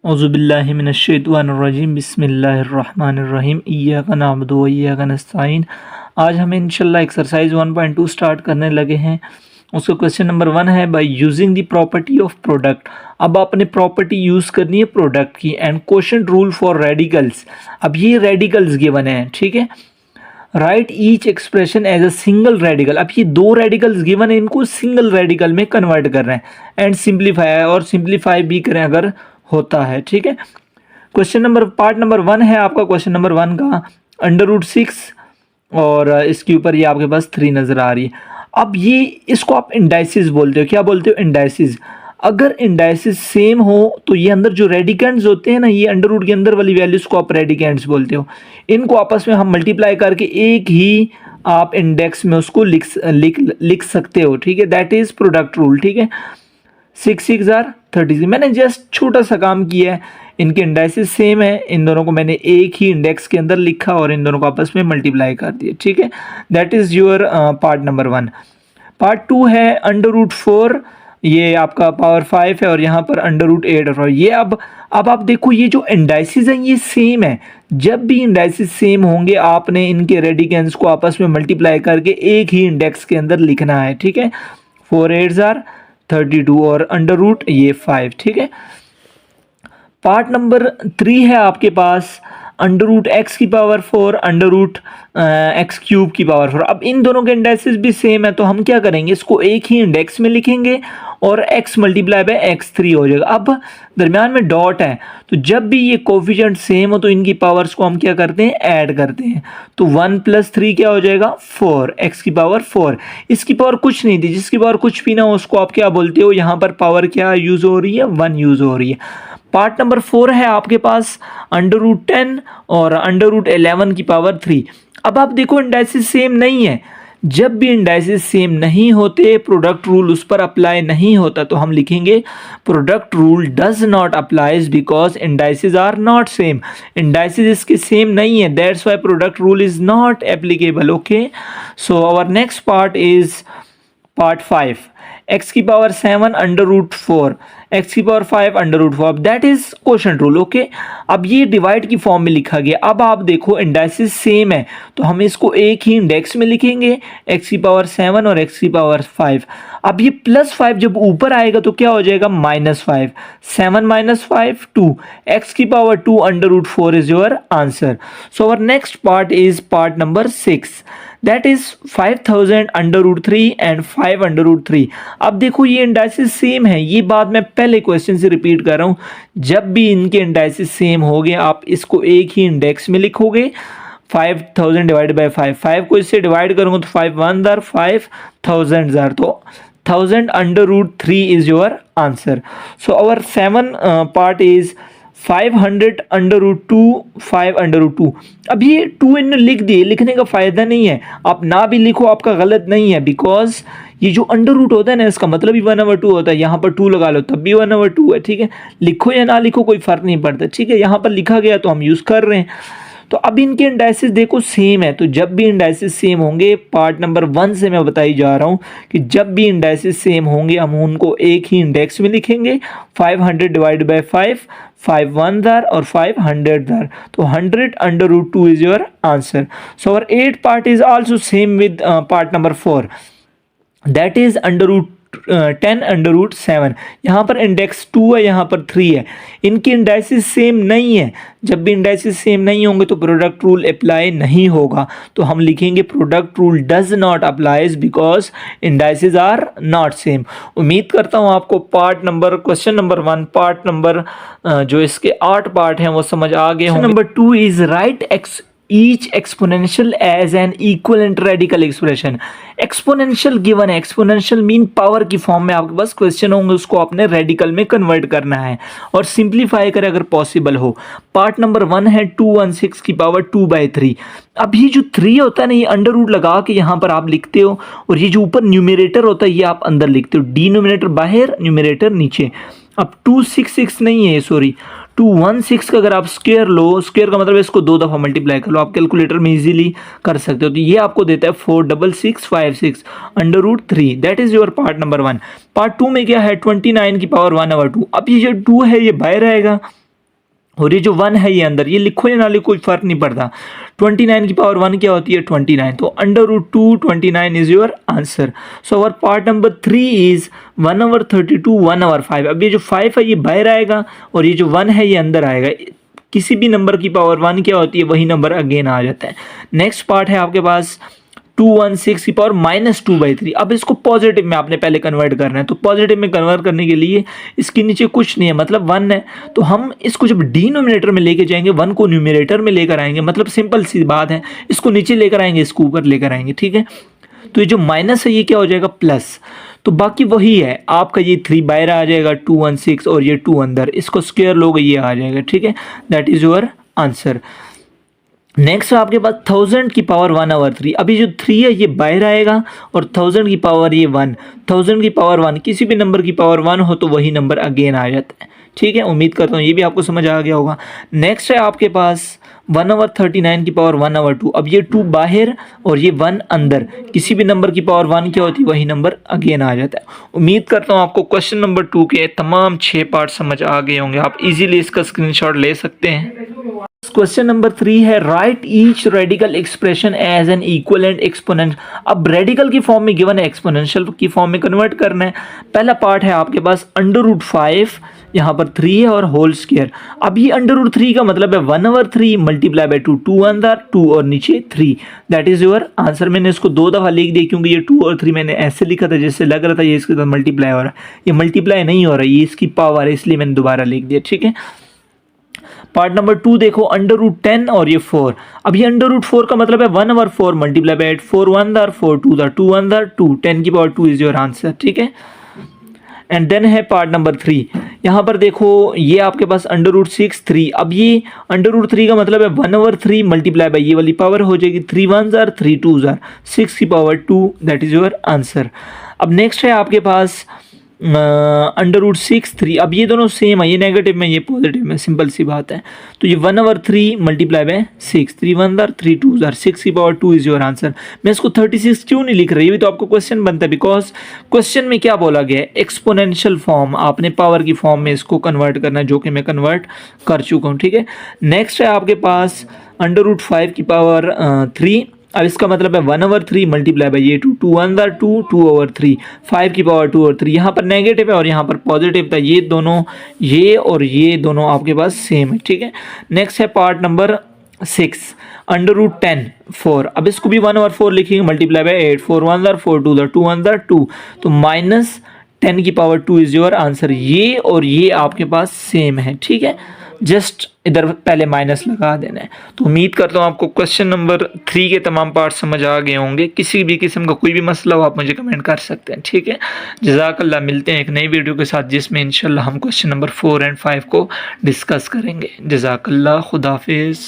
औज़ुबिल्लाहि मिनश्शैतानिर्रजीम बिस्मिल्लाहिर्रहमानिर्रहीम इय्याका नअबुदु व इय्याका नस्तईन। आज हम इंशाल्लाह एक्सरसाइज 1.2 स्टार्ट करने लगे हैं। उसका क्वेश्चन नंबर 1 है by using the property of product. अब आपने प्रॉपर्टी यूज़ करनी है प्रोडक्ट की and quotient rule for radicals. अब ये रेडिकल्स गिवन है, ठीक है। Write each expression as a single radical. अब ये दो रेडिकल्स गिवन है, इनको सिंगल रेडिकल में कन्वर्ट कर रहे हैं एंड सिंप्लीफाई और सिंप्लीफाई भी करें अगर होता है, ठीक है। क्वेश्चन नंबर पार्ट नंबर 1 है आपका क्वेश्चन नंबर 1 का √6 और इसके ऊपर ये आपके पास 3 नज़र आ रही है। अब ये इसको आप इंडाइसिस बोलते हो, क्या बोलते हो? इंडाइसिस। अगर इंडाइसिस सेम हो तो ये अंदर जो रेडिकेंड्स होते हैं ना, ये अंडर रूट के अंदर वाली वैल्यूज को आप रेडिकेंड्स बोलते हो। इनको आपस में हम मल्टीप्लाई करके एक ही आप इंडेक्स में उसको लिख सकते हो, ठीक है। दैट इज प्रोडक्ट रूल, ठीक है। 6 6 आर 36। मैंने जस्ट छोटा सा काम किया है, इनके इंडाइसिस सेम है, इन दोनों को मैंने एक ही इंडेक्स के अंदर लिखा और इन दोनों को आपस में मल्टीप्लाई कर दिया, ठीक है। That is your part number 1। Part 2 है √4, ये आपका पावर 5 है और यहाँ पर √8 और ये अब आप देखो ये जो इंडाइसिस हैं ये सेम है। जब भी इंडाइसिस सेम होंगे आपने इनके रेडिकेंड्स को आपस में मल्टीप्लाई करके एक ही इंडेक्स के अंदर लिखना है, ठीक है। 4 8 आर 32 और √ ये 5, ठीक है। पार्ट नंबर 3 है आपके पास √x की पावर 4 √x³ की पावर 4। अब इन दोनों के इंडेक्सेस भी सेम है तो हम क्या करेंगे, इसको एक ही इंडेक्स में लिखेंगे और x मल्टीप्लाई बाय x3 हो जाएगा। अब दरमियान में डॉट है तो जब भी ये कोफिशिएंट सेम हो तो इनकी पावर्स को हम क्या करते हैं, ऐड करते हैं। तो 1 + 3 क्या हो जाएगा, 4, x की पावर 4। इसकी पावर कुछ नहीं थी, जिसकी पावर कुछ भी ना हो उसको आप क्या बोलते हो, यहाँ पर पावर क्या यूज़ हो रही है, 1 यूज़ हो रही है। पार्ट नंबर 4 है आपके पास √10 और √11 की पावर 3। अब आप देखो इंडाइसिस सेम नहीं है। जब भी इंडाइसिस सेम नहीं होते प्रोडक्ट रूल उस पर अप्लाई नहीं होता तो हम लिखेंगे product rule does not applies because indices are not same. Indices इसके सेम नहीं है, that's why product rule is not applicable, okay. So our next part is part 5, x की पावर 7 √4, x की power 5 √4, that is quotient rule, okay. अब ये divide की form में लिखा गया। अब आप देखो इंडाइसिस सेम है तो हम इसको एक ही इंडेक्स में लिखेंगे, x की पावर 7 और x की पावर 5। अब ये +5 जब ऊपर आएगा तो क्या हो जाएगा, -5। 7 - 5 2, x की power 2 √4 is your answer. So our next part is part number 6, that is 5000 √3 and 5 √3। अब देखो ये इंडाइसिस सेम है, ये बात मैं पहले क्वेश्चन से रिपीट कर रहा हूँ। जब भी इनके इंडाइसिस सेम हो गए आप इसको एक ही इंडेक्स में लिखोगे। 5000 डिवाइड बाय 5 को इससे डिवाइड करूँगा तो 5 1 दर 5,000 जार, तो 1000 √3 is your answer. So our 7 part is 500 √2 5 √2। अब ये 2 इन्होंने लिख दिए, लिखने का फ़ायदा नहीं है, आप ना भी लिखो आपका गलत नहीं है, बिकॉज ये जो √ होता है ना इसका मतलब ही 1/2 होता है। यहाँ पर 2 लगा लो तब भी 1/2 है, ठीक है। लिखो या ना लिखो कोई फ़र्क नहीं पड़ता, ठीक है। यहाँ पर लिखा गया तो हम यूज़ कर रहे हैं। तो अब इनके इंडाइसिस देखो सेम है, तो जब भी इंडाइसिस सेम होंगे, पार्ट नंबर 1 से मैं बताई जा रहा हूँ कि जब भी इंडाइसिस सेम होंगे हम उनको एक ही इंडेक्स में लिखेंगे। 500 डिवाइड बाय 5 5 1 दर और 5 100 दर, तो 100 √2 is your answer. So our 8 part is also same with part number 4, that is √10 √7। यहाँ पर इंडेक्स 2 है, यहाँ पर 3 है, इनकी इंडाइसिस सेम नहीं है। जब भी इंडाइसिस सेम नहीं होंगे तो प्रोडक्ट रूल अप्लाई नहीं होगा, तो हम लिखेंगे product rule does not applies because indices are not same. उम्मीद करता हूँ आपको क्वेश्चन नंबर 1 पार्ट नंबर जो इसके 8 पार्ट हैं वो समझ आ गए होंगे। Number 2 is right each exponential as an equivalent radical expression। Exponential given है, एक्सपोनेंशियल मीन पावर की फॉर्म में आपके पास क्वेश्चन होंगे, उसको आपने रेडिकल में कन्वर्ट करना है और सिंप्लीफाई करें अगर पॉसिबल हो। पार्ट नंबर 1 है 216 की पावर 2/3। अब ये जो 3 होता है ना, ये √ लगा के यहाँ पर आप लिखते हो और ये जो ऊपर न्यूमरेटर होता है ये आप अंदर लिखते हो, डिनोमिनेटर बाहर न्यूमरेटर नीचे। अब 266 नहीं है, सॉरी 216 का अगर आप स्क्वायर लो, स्क्वायर का मतलब इसको 2 दफ़ा मल्टीप्लाई कर लो, आप कैलकुलेटर में इजीली कर सकते हो। तो ये आपको देता है 46656 √3, that is your part number 1। Part 2 में क्या है 29 की पावर 1/2। अब ये जो 2 है ये बाहर आएगा और ये जो 1 है ये अंदर, ये लिखो या ना लिखो कोई फ़र्क नहीं पड़ता। 29 की पावर 1 क्या होती है? 29। तो √2 29 is your answer. So our part number 3 is 1/32 1/5। अब ये जो 5 है ये बाहर आएगा और ये जो 1 है ये अंदर आएगा। किसी भी नंबर की पावर 1 क्या होती है? वही नंबर अगेन आ जाता है। नेक्स्ट पार्ट है आपके पास 216 की पावर -2/3। अब इसको पॉजिटिव में आपने पहले कन्वर्ट करना है। तो पॉजिटिव में कन्वर्ट करने के लिए इसके नीचे कुछ नहीं है, मतलब 1 है। तो हम इसको जब डिनोमिनेटर में लेके जाएंगे, 1 को न्यूमिनेटर में लेकर आएंगे, मतलब सिंपल सी बात है, इसको नीचे लेकर आएंगे, इसको ऊपर लेकर आएंगे, ठीक है। तो ये जो माइनस है ये क्या हो जाएगा? प्लस। तो बाकी वही है आपका, ये 3 बाहर आ जाएगा, 216 और ये 2 अंदर, इसको स्क्वायर लोगे ये आ जाएगा, ठीक है। That is your answer. Next आपके पास 1000 की पावर 1/3। अभी जो 3 है ये बाहर आएगा और 1000 की पावर ये 1, 1000 की पावर 1, किसी भी नंबर की पावर 1 हो तो वही नंबर अगेन आ जाता है, ठीक है। उम्मीद करता हूँ ये भी आपको समझ आ गया होगा। नेक्स्ट है आपके पास 1/39 की पावर 1/2। अब ये 2 बाहर और ये 1 अंदर, किसी भी नंबर की पावर 1 क्या होती है? वही नंबर अगेन आ जाता है। उम्मीद करता हूँ आपको क्वेश्चन नंबर 2 के तमाम 6 पार्ट समझ आ गए होंगे। आप इजीली इसका स्क्रीनशॉट ले सकते हैं। क्वेश्चन नंबर 3 है write each radical expression as an equivalent exponent. अब रेडिकल की फॉर्म में गिवन है, एक्सपोनेंशियल की फॉर्म में कन्वर्ट करना है। पहला पार्ट है आपके पास √5, यहाँ पर 3 है और होल स्क्वायर। अब ये √3 का मतलब है 1/3 मल्टीप्लाई बाय 2, 2 अंदर 2 और नीचे 3। That is your answer. मैंने इसको 2 दफ़ा लिख दिया क्योंकि ये 2 और 3 मैंने ऐसे लिखा था जैसे लग रहा था ये इसके साथ मल्टीप्लाई हो रहा है। ये मल्टीप्लाई नहीं हो रहा है, ये इसकी पावर है, इसलिए मैंने दोबारा लिख दिया, ठीक है। पार्ट नंबर 2 देखो, √10 और ये 4। अब ये √4 का मतलब है 1/4 मल्टीप्लाई बाय 8, 4 1 4 2 2 1 2, 10 की पावर 2 इज योर आंसर, ठीक है। एंड देन है पार्ट नंबर 3। यहाँ पर देखो ये आपके पास √6 3। अब ये √3 का मतलब है 1/3 मल्टीप्लाई बाय ये वाली पावर हो जाएगी 3 1 3 2 6 की power 2। That is your answer. अब नेक्स्ट है आपके पास √6 3। अब ये दोनों सेम है, ये नेगेटिव में ये पॉजिटिव में, सिंपल सी बात है। तो ये 1/3 मल्टीप्लाई बाय 6, 3 1 3 2 6 की पावर 2 इज योर आंसर। मैं इसको 36 क्यों नहीं लिख रही? ये भी तो आपको क्वेश्चन बनता है, बिकॉज क्वेश्चन में क्या बोला गया है? एक्सपोनेंशियल फॉर्म, आपने पावर की फॉर्म में इसको कन्वर्ट करना है, जो कि मैं कन्वर्ट कर चुका हूँ, ठीक है। नेक्स्ट है आपके पास √5 की पावर 3। अब इसका मतलब है 1/3 मल्टीप्लाई बाई ये 2, 2 1 2, 2/3, 5 की पावर 2 और 3। यहाँ पर नेगेटिव है और यहाँ पर पॉजिटिव था, ये दोनों, ये और ये दोनों आपके पास सेम है, ठीक है। नेक्स्ट है पार्ट नंबर 6, √10 4। अब इसको भी 1/4 लिखेंगे मल्टीप्लाई बाई 8, 4 1 4 2 2 1 2, तो -10 की पावर 2 इज योर आंसर। ये और ये आपके पास सेम है, ठीक है। जस्ट इधर पहले माइनस लगा देना है। तो उम्मीद करता हूँ आपको क्वेश्चन नंबर 3 के तमाम पार्ट समझ आ गए होंगे। किसी भी किस्म का कोई भी मसला हो आप मुझे कमेंट कर सकते हैं, ठीक है। जज़ाकल्लाह। मिलते हैं एक नई वीडियो के साथ जिसमें इंशाल्लाह हम क्वेश्चन नंबर 4 और 5 को डिस्कस करेंगे। जज़ाकल्लाह। खुदा हाफिज़।